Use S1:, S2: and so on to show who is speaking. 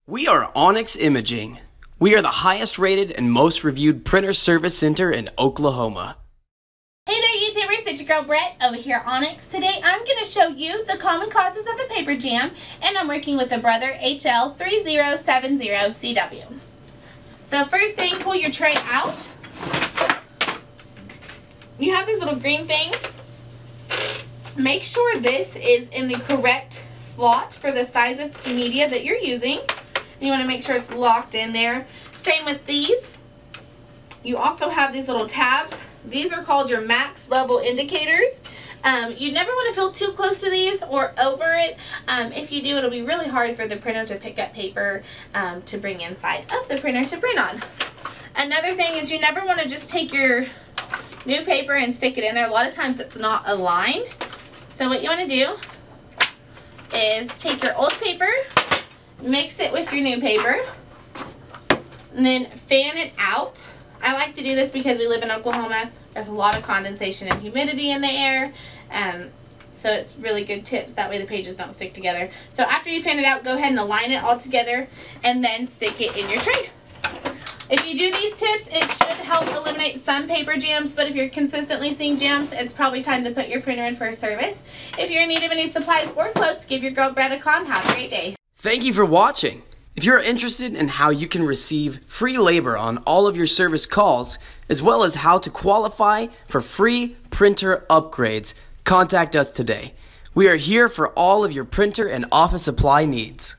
S1: We are Onyx Imaging. We are the highest rated and most reviewed printer service center in Oklahoma.
S2: Hey there YouTubers, it's your girl Brett over here at Onyx. Today I'm going to show you the common causes of a paper jam, and I'm working with the Brother HL-3070CW. So first thing, pull your tray out. You have these little green things. Make sure this is in the correct slot for the size of media that you're using. You want to make sure it's locked in there. Same with these. You also have these little tabs. These are called your max level indicators. You never want to feel too close to these or over it. If you do, it'll be really hard for the printer to pick up paper to bring inside of the printer to print on. Another thing is you never want to just take your new paper and stick it in there. A lot of times it's not aligned. So what you want to do is take your old paper, mix it with your new paper, and then fan it out. I like to do this because we live in Oklahoma. There's a lot of condensation and humidity in the air, so it's really good tips. That way the pages don't stick together. So after you fan it out, go ahead and align it all together and then stick it in your tray. If you do these tips, it should help eliminate some paper jams, but if you're consistently seeing jams, it's probably time to put your printer in for a service. If you're in need of any supplies or quotes, give your girl Brett a call. Have a great day.
S1: Thank you for watching. If you're interested in how you can receive free labor on all of your service calls, as well as how to qualify for free printer upgrades, contact us today. We are here for all of your printer and office supply needs.